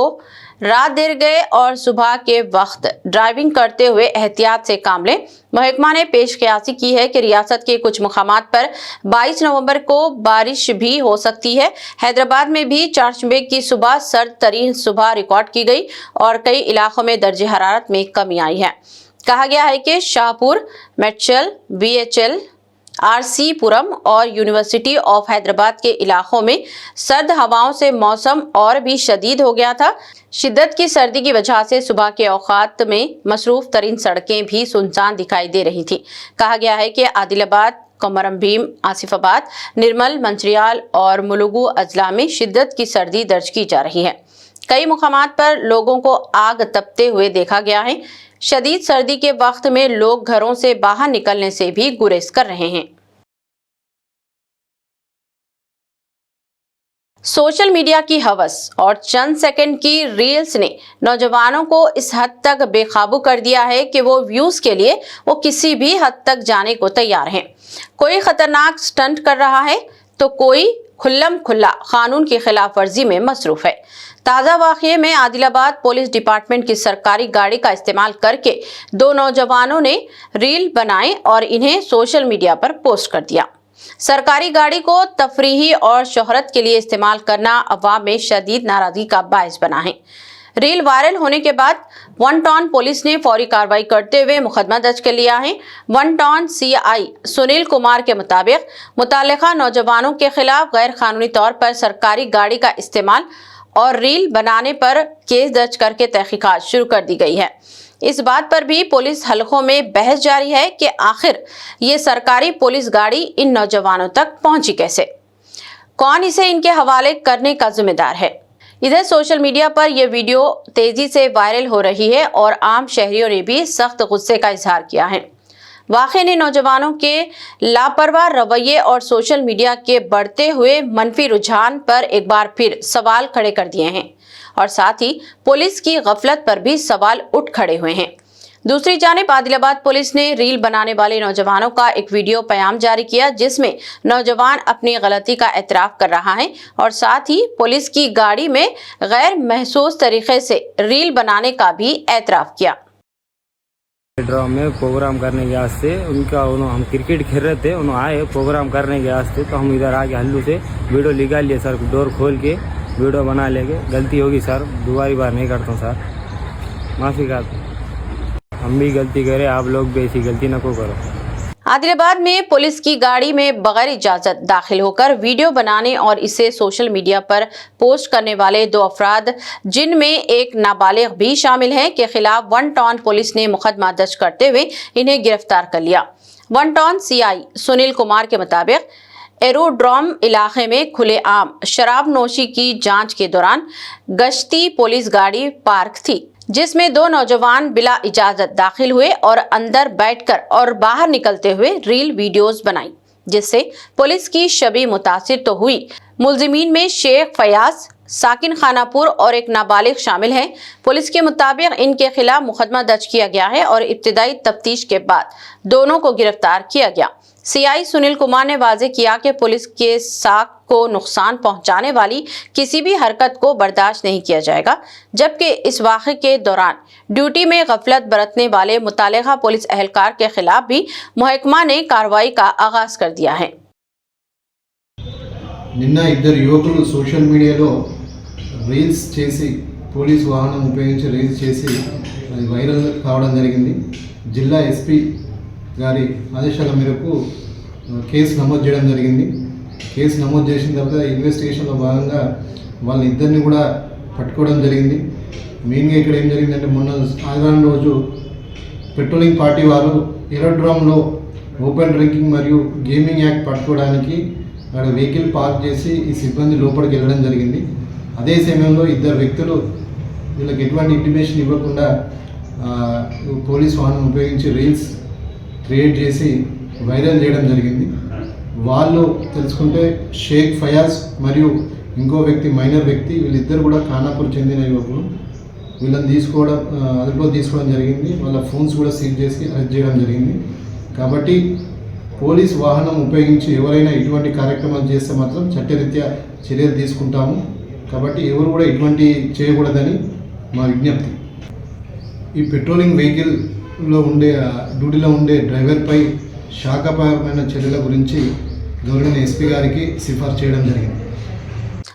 रात देर गए और सुबह के वक्त ड्राइविंग करते हुए एहतियात से काम लें। महकमा ने पेश क़यासी की है कि रियासत के कुछ मुकामात पर 22 नवंबर को बारिश भी हो सकती है। हैदराबाद में भी चारशंबे की सुबह सर्द तरीन सुबह रिकॉर्ड की गई और कई इलाकों में दर्जे हरारत में कमी आई है। कहा गया है कि शाहपुर, मेडचल, BHL, RC पुरम और यूनिवर्सिटी ऑफ हैदराबाद के इलाकों में सर्द हवाओं से मौसम और भी शदीद हो गया था। शिद्दत की सर्दी की वजह से सुबह के औकात में मसरूफ तरीन सड़कें भी सुनसान दिखाई दे रही थी। कहा गया है कि आदिलाबाद, कोमरम भीम, आसिफाबाद, निर्मल, मंचिरियाल और मुलुगु अजला में शिद्दत की सर्दी दर्ज की जा रही है। कई मुकामात पर लोगों को आग तपते हुए देखा गया है। शदीद सर्दी के वक्त में लोग घरों से बाहर निकलने से भी गुरेज कर रहे हैं। सोशल मीडिया की हवस और चंद सेकंड की रील्स ने नौजवानों को इस हद तक बेकाबू कर दिया है कि वो व्यूज के लिए वो किसी भी हद तक जाने को तैयार हैं। कोई खतरनाक स्टंट कर रहा है तो कोई खुल्लम खुल्ला कानून की खिलाफ वर्जी में मसरूफ है। ताज़ा वाक़ये में आदिलाबाद पुलिस डिपार्टमेंट की सरकारी गाड़ी का इस्तेमाल करके 2 नौजवानों ने रील बनाए और इन्हें सोशल मीडिया पर पोस्ट कर दिया। सरकारी गाड़ी को तफरीही और शोहरत के लिए इस्तेमाल करना अवाम में शदीद नाराजगी का बायस बना है। रील वायरल होने के बाद 1 टाउन पुलिस ने फौरी कार्रवाई करते हुए मुकदमा दर्ज कर लिया है। 1 टाउन CI सुनील कुमार के मुताबिक मुताल्लिका नौजवानों के खिलाफ गैर कानूनी तौर पर सरकारी गाड़ी का इस्तेमाल और रील बनाने पर केस दर्ज करके तहकीकात शुरू कर दी गई है। इस बात पर भी पुलिस हलकों में बहस जारी है कि आखिर ये सरकारी पुलिस गाड़ी इन नौजवानों तक पहुंची कैसे, कौन इसे इनके हवाले करने का जिम्मेदार है। इधर सोशल मीडिया पर यह वीडियो तेजी से वायरल हो रही है और आम शहरियों ने भी सख्त गुस्से का इजहार किया है। वाक़े ने नौजवानों के लापरवाह रवैये और सोशल मीडिया के बढ़ते हुए मनफी रुझान पर एक बार फिर सवाल खड़े कर दिए हैं और साथ ही पुलिस की गफलत पर भी सवाल उठ खड़े हुए हैं। दूसरी जानिब आदिलाबाद पुलिस ने रील बनाने वाले नौजवानों का एक वीडियो पैगाम जारी किया जिसमें नौजवान अपनी गलती का एतराफ कर रहा है और साथ ही पुलिस की गाड़ी में गैर महसूस तरीके से रील बनाने का भी एतराफ किया। ड्रॉ में प्रोग्राम करने के वास्ते हम क्रिकेट खेल रहे थे, उन्होंने आए प्रोग्राम करने के वास्ते, तो हम इधर आके हल्लू से वीडियो निकाल लिए सर, डोर खोल के वीडियो बना लेंगे। गलती होगी सर, दोबारी बार नहीं करता हूँ सर, माफ़ी का। हम भी गलती करें, आप लोग भी ऐसी गलती न को करो। आदिलाबाद में पुलिस की गाड़ी में बगैर इजाजत दाखिल होकर वीडियो बनाने और इसे सोशल मीडिया पर पोस्ट करने वाले 2 अफराद, जिनमें एक नाबालिग भी शामिल हैं, के खिलाफ वन टाउन पुलिस ने मुकदमा दर्ज करते हुए इन्हें गिरफ्तार कर लिया। One town CI Sunil Kumar के मुताबिक एरोड्रोम इलाके में खुलेआम शराब नोशी की जांच के दौरान गश्ती पुलिस गाड़ी पार्क थी, जिसमें 2 नौजवान बिला इजाजत दाखिल हुए और अंदर बैठकर और बाहर निकलते हुए रील वीडियोस बनाई, जिससे पुलिस की छवि मुतासिर तो हुई। मुलजिमीन में शेख फयाज, साकिन खानापुर और एक नाबालिग शामिल हैं। पुलिस के मुताबिक इनके खिलाफ मुकदमा दर्ज किया गया है और इब्तिदाई तफ्तीश के बाद दोनों को गिरफ्तार किया गया। सीआई सुनील कुमार ने वाजे किया कि पुलिस के साख को नुकसान पहुंचाने वाली किसी भी हरकत को बर्दाश्त नहीं किया जाएगा, जबकि इस वाक़े के दौरान ड्यूटी में गफलत बरतने वाले मुतालिका पुलिस एहलकार के खिलाफ भी महकमा ने कार्रवाई का आगाज कर दिया है। నిన్న ఇద్దరు యువకులు సోషల్ మీడియాలో రీల్స్ చేసి పోలీస్ వాహనం ఉపయోగించి రీల్స్ చేసి అది వైరల్ కావడం జరిగింది. జిల్లా ఎస్పీ గారి ఆదేశాల మేరకు కేసు నమోదు చేయడం జరిగింది. కేసు నమోదు చేసిన తర్వాత ఇన్వెస్టిగేషన్లో భాగంగా వాళ్ళిద్దరిని కూడా పట్టుకోవడం జరిగింది. మెయిన్గా ఇక్కడ ఏం జరిగిందంటే, మొన్న ఆదివారం రోజు పెట్రోలింగ్ పార్టీ వారు ఏరోడ్రోమ్లో ఓపెన్ డ్రింకింగ్ మరియు గేమింగ్ యాక్ట్ పట్టుకోవడానికి అక్కడ వెహికల్ పార్క్ చేసి ఈ సిబ్బంది లోపలికి వెళ్ళడం జరిగింది. అదే సమయంలో ఇద్దరు వ్యక్తులు వీళ్ళకి ఎటువంటి ఇంటిమేషన్ ఇవ్వకుండా పోలీస్ వాహనం ఉపయోగించి రీల్స్ క్రియేట్ చేసి వైరల్ చేయడం జరిగింది. వాళ్ళు తెలుసుకుంటే షేక్ ఫయాజ్ మరియు ఇంకో వ్యక్తి మైనర్ వ్యక్తి, వీళ్ళిద్దరు కూడా ఖానాపూర్ చెందిన యువకులు. వీళ్ళని అదుపులో తీసుకోవడం జరిగింది. వాళ్ళ ఫోన్స్ కూడా సీజ్ చేసి అరెస్ట్ చేయడం జరిగింది. కాబట్టి పోలీస్ వాహనం ఉపయోగించి ఎవరైనా ఇటువంటి కార్యక్రమాలు చేస్తే మాత్రం చట్టరీత్యా చర్యలు తీసుకుంటాము. కాబట్టి ఎవరు కూడా ఇటువంటి చేయకూడదని మా విజ్ఞప్తి. ఈ పెట్రోలింగ్ వెహికల్లో డ్యూటీలో ఉండే డ్రైవర్పై శాఖపరమైన చర్యల గురించి గవర్నమెంట్ ఎస్పీ గారికి సిఫార్సు చేయడం జరిగింది.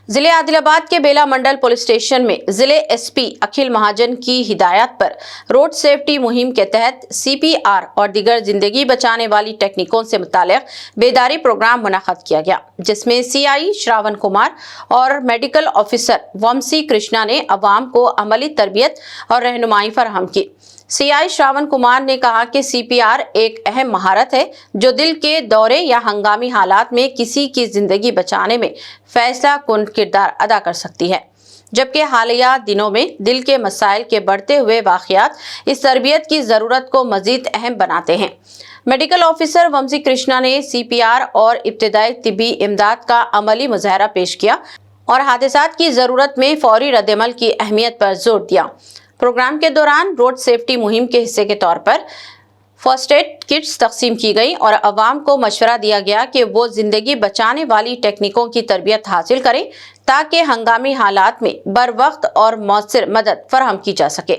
जिले आदिलाबाद के बेला मंडल पुलिस स्टेशन में जिले एसपी अखिल महाजन की हिदायत पर रोड सेफ्टी मुहिम के तहत सीपीआर और दीगर जिंदगी बचाने वाली टेक्निकों से मुताल्लिक बेदारी प्रोग्राम मुनक्कद किया गया, जिसमें सीआई श्रावण कुमार और मेडिकल ऑफिसर वंशी कृष्णा ने अवाम को अमली तरबियत और रहनुमाई फराहम की। सीआई श्रावण कुमार ने कहा कि सीपीआर एक अहम महारत है जो दिल के दौरे या हंगामी हालात में किसी की जिंदगी बचाने में फैसला कुन किरदार अदा कर सकती है, जबकि हालिया दिनों में दिल के मसाइल के बढ़ते हुए वाक़यात इस तरबियत की ज़रूरत को मज़ीद अहम बनाते हैं। मेडिकल ऑफिसर वंशी कृष्णा ने सीपीआर और इब्तिदाई तिब्बी इमदाद का अमली मुजाहरा पेश किया और हादसात की ज़रूरत में फौरी रद्दअमल की अहमियत पर जोर दिया। प्रोग्राम के दौरान रोड सेफ्टी मुहिम के हिस्से के तौर पर फर्स्ट एड किट्स तकसीम की गई और अवाम को मशवरा दिया गया कि वो जिंदगी बचाने वाली टेक्निकों की तरबियत हासिल करें ताकि हंगामी हालात में बर वक्त और मौसर मदद फराहम की जा सके।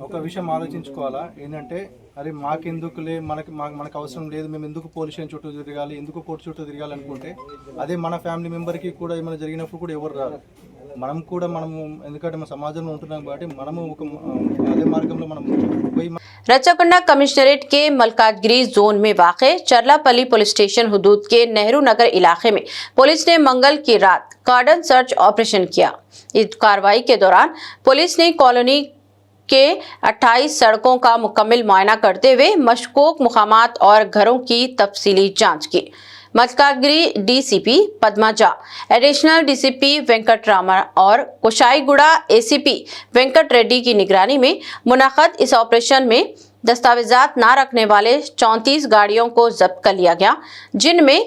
ఒక విషయం ఆలోచించుకోవాలా ఏంటంటే, అరే మాకెందుకులే, మనకు అవసరం లేదు, మేము ఎందుకు పోలీస్ స్టేషన్ చుట్టూ తిరగాలి, ఎందుకు కోర్టు చుట్టూ తిరగాలి అనుకుంటే, అదే మన ఫ్యామిలీ మెంబర్కి కూడా ఏమైనా జరిగినప్పుడు కూడా ఎవరు రారు. మనము ఎందుకంటే మన సమాజంలో ఉంటున్నాం కాబట్టి మనము అదే మార్గంలో మనం పోయి रचाकुंडा कमिश्नरेट के मलकाजगिरी जोन में वाक़े चरलापल्ली पुलिस स्टेशन हुदूद के नेहरू नगर इलाके में पुलिस ने मंगल की रात कार्डन सर्च ऑपरेशन किया। इस कार्रवाई के दौरान पुलिस ने कॉलोनी के 28 सड़कों का मुकम्मल मुआयना करते हुए मशकूक मुकामात और घरों की तफसीली जांच की। Malkajgiri DCP Padmaja, additional DCP Venkatarama और कुशाईगुड़ा एसीपी वेंकट रेड्डी की निगरानी में मुनक्कद इस ऑपरेशन में दस्तावेजात न रखने वाले 34 गाड़ियों को जब्त कर लिया गया, जिनमें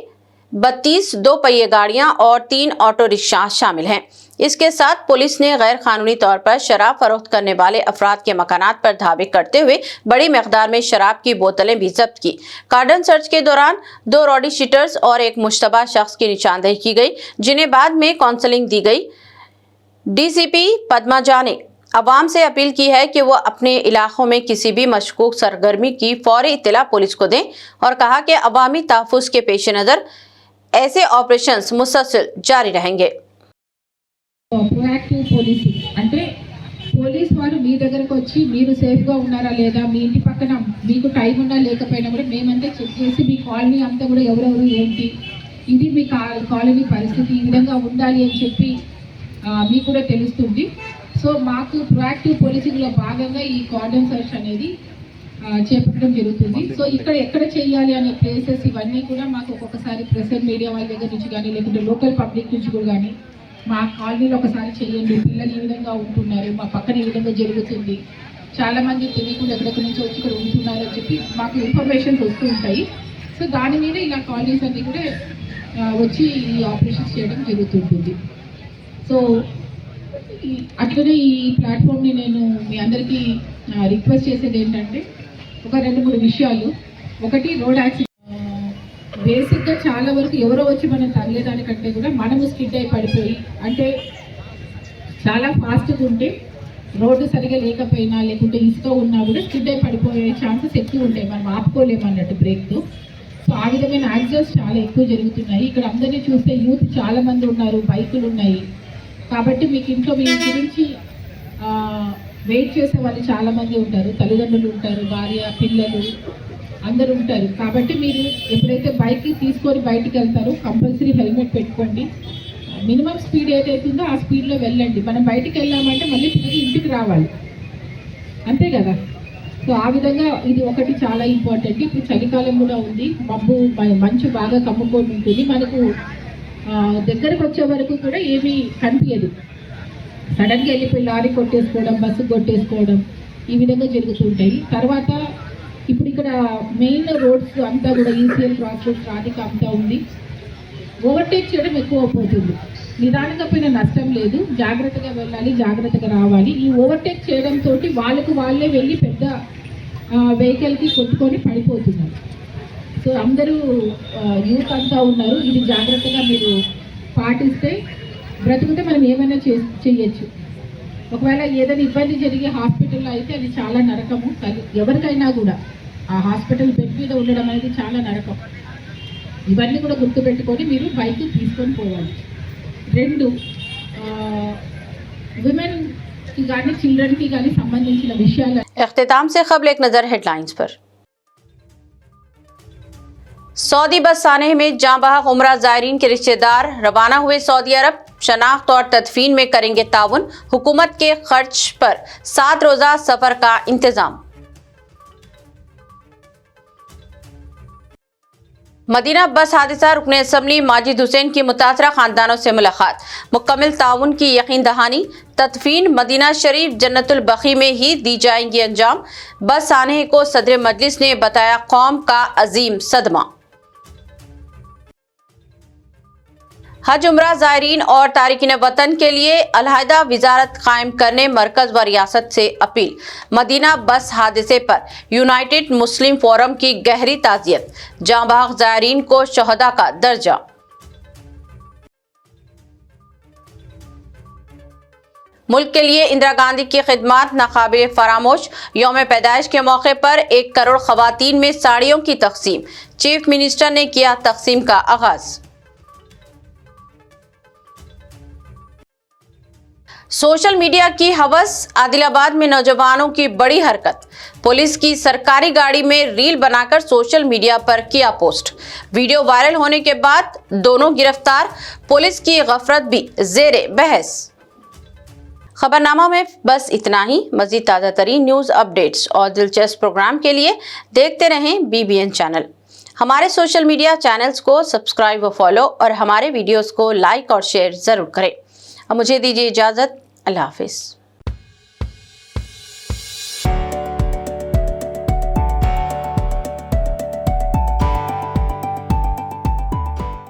32 दो पहिए गाड़ियां और 3 ऑटो रिक्शा शामिल हैं। इसके साथ पुलिस ने गैर कानूनी तौर पर शराब फरोख्त करने वाले अफराद के मकानात पर धावे करते हुए बड़ी मिकदार में शराब की बोतलें भी जब्त की। कार्डन सर्च के दौरान 2 रॉडी शीटर्स और एक मुश्तबा शख्स की निशानदेही की गई, जिन्हें बाद में काउंसलिंग दी गई। डीसीपी पद्मा झा ने अवाम से अपील की है कि वो अपने इलाकों में किसी भी मशकूक सरगर्मी की फौरी इत्तला पुलिस को दें और कहा कि अवामी तहफ़्फ़ुज़ के पेश नज़र ऐसे ऑपरेशंस मुसलसल जारी रहेंगे। ప్రోయాక్టివ్ పోలీసింగ్ అంటే పోలీస్ వారు మీ దగ్గరకు వచ్చి మీరు సేఫ్గా ఉన్నారా లేదా, మీ ఇంటి పక్కన మీకు టైం ఉన్నా లేకపోయినా కూడా మేమంతా చెక్ చేసి మీ కాలనీ అంతా కూడా ఎవరెవరు ఏంటి, ఇది మీ కాలనీ పరిస్థితి ఈ విధంగా ఉండాలి అని చెప్పి మీకు కూడా తెలుస్తుంది. సో మాకు ప్రోయాక్టివ్ పోలీసింగ్లో భాగంగా ఈ కార్డన్ సర్చ్ అనేది చేపట్టడం జరుగుతుంది. సో ఇక్కడ ఎక్కడ చేయాలి అనే ప్లేసెస్ ఇవన్నీ కూడా మాకు ఒక్కొక్కసారి ప్రెస్ మీడియా వాళ్ళ దగ్గర నుంచి కానీ లేకుంటే లోకల్ పబ్లిక్ నుంచి కూడా కానీ మా కాలనీలో ఒకసారి చేయండి, పిల్లలు ఈ విధంగా ఉంటున్నారు, మా పక్కన ఈ విధంగా జరుగుతుంది, చాలామంది తెలియకుండా ఎక్కడెక్కడి నుంచి వచ్చి ఇక్కడ ఉంటున్నారు అని చెప్పి మాకు ఇన్ఫర్మేషన్స్ వస్తూ ఉంటాయి. సో దాని మీద ఇలా కాలనీస్ అన్నీ కూడా వచ్చి ఈ ఆపరేషన్స్ చేయడం జరుగుతుంటుంది. సో అట్లనే ఈ ప్లాట్ఫామ్ని నేను మీ అందరికీ రిక్వెస్ట్ చేసేది ఏంటంటే ఒక 2-3 విషయాలు. ఒకటి, రోడ్ యాక్సిడెంట్ బేసిక్గా చాలా వరకు ఎవరో వచ్చి మనం తగలేదానికంటే కూడా మనము స్కిడ్ అయి పడిపోయి, అంటే చాలా ఫాస్ట్గా ఉంటే రోడ్డు సరిగా లేకపోయినా లేకుంటే ఇసుక ఉన్నా కూడా స్కిడ్ అయి పడిపోయే ఛాన్సెస్ ఎక్కువ ఉంటాయి, మనం ఆపుకోలేము అన్నట్టు బ్రేక్తో. సో ఆ విధమైన యాక్సిడెంట్స్ చాలా ఎక్కువ జరుగుతున్నాయి. ఇక్కడ అందరినీ చూస్తే యూత్ చాలామంది ఉన్నారు, బైకులు ఉన్నాయి, కాబట్టి మీకు ఇంట్లో మీ గురించి వెయిట్ చేసే వాళ్ళు చాలామంది ఉంటారు, తల్లిదండ్రులు ఉంటారు, భార్య పిల్లలు అందరూ ఉంటారు. కాబట్టి మీరు ఎప్పుడైతే బైక్ తీసుకొని బయటికి వెళ్తారో కంపల్సరీ హెల్మెట్ పెట్టుకోండి. మినిమం స్పీడ్ ఏదైతుందో ఆ స్పీడ్లో వెళ్ళండి. మనం బయటికి వెళ్ళామంటే మళ్ళీ తిరిగి ఇంటికి రావాలి, అంతే కదా. సో ఆ విధంగా ఇది ఒకటి చాలా ఇంపార్టెంట్. ఇప్పుడు చలికాలం కూడా ఉంది, మబ్బు మంచు బాగా కమ్ముకొని ఉంటుంది, మనకు దగ్గరకు వచ్చే వరకు కూడా ఏమీ కనిపించదు. సడన్గా వెళ్ళిపోయి లారీ కొట్టేసుకోవడం, బస్సు కొట్టేసుకోవడం ఈ విధంగా జరుగుతుంటాయి. తర్వాత ఇప్పుడు ఇక్కడ మెయిన్ రోడ్స్ అంతా కూడా ఈసీఎల్ క్రాస్ రోడ్స్ రాధిక అంతా ఉంది, ఓవర్టేక్ చేయడం ఎక్కువ అయిపోతుంది. నిదానంగా పోయిన నష్టం లేదు, జాగ్రత్తగా వెళ్ళాలి, జాగ్రత్తగా రావాలి. ఈ ఓవర్టేక్ చేయడంతో వాళ్ళే వెళ్ళి పెద్ద వెహికల్కి కొట్టుకొని పడిపోతున్నారు. సో అందరూ యూత్ అంతా ఉన్నారు, ఇది జాగ్రత్తగా మీరు పాటిస్తే బ్రతుకుతే మనం ఏమైనా చేయొచ్చు. ఒకవేళ ఏదైనా ఇబ్బంది జరిగి హాస్పిటల్లో అయితే అది చాలా నరకము, ఎవరికైనా కూడా ఆ హాస్పిటల్ బెడ్ మీద ఉండడం అనేది చాలా నరకం. ఇవన్నీ కూడా గుర్తుపెట్టుకొని మీరు బైక్ తీసుకొని పోవాలి. 2, విమెన్కి కానీ చిల్డ్రన్కి కానీ సంబంధించిన విషయాలు. इख्तिताम से क़ब्ल एक नज़र हेडलाइंस पर। सऊदी बस सानेह में जाँ बहक उम्रा ज़ायरीन के रिश्तेदार रवाना हुए सऊदी अरब, शनाख्त और तदफीन में करेंगे ताउन, हुकूमत के खर्च पर 7 रोज़ा सफ़र का इंतज़ाम। मदीना बस हादसा, रुकन असम्बली माजिद हुसैन की मुतासरा खानदानों से मुलाकात, मुकम्मल ताउन की यकीन दहानी, तदफीन मदीना शरीफ जन्नतुल बकी में ही दी जाएंगी अंजाम। बस सानेह को सदर मजलिस ने बताया कौम का अजीम सदमा। हज उम्रा ज़ायरीन और तारिकीन वतन के लिए अलहदा वजारत कायम करने मरकज व रियासत से अपील। मदीना बस हादसे पर यूनाइटेड मुस्लिम फोरम की गहरी ताज़ियत, जाँ बहक ज़ायरीन को शहदा का दर्जा। मुल्क के लिए इंदिरा गांधी की खिदमत नाकाबिल फरामोश, यौम पैदाइश के मौके पर 1 करोड़ खवातीन में साड़ियों की तकसीम, चीफ मिनिस्टर ने किया तकसीम का आगाज। सोशल मीडिया की हवस, आदिलाबाद में नौजवानों की बड़ी हरकत, पुलिस की सरकारी गाड़ी में रील बनाकर सोशल मीडिया पर किया पोस्ट, वीडियो वायरल होने के बाद दोनों गिरफ्तार, पुलिस की गफलत भी जेरे बहस। खबरनामा में बस इतना ही। मजीद ताज़ा तरीन न्यूज़ अपडेट्स और दिलचस्प प्रोग्राम के लिए देखते रहें BBN चैनल। हमारे सोशल मीडिया चैनल्स को सब्सक्राइब व फॉलो और हमारे वीडियोस को लाइक और शेयर ज़रूर करें। अब मुझे दीजिए इजाज़त। अल्लाह हाफिज़।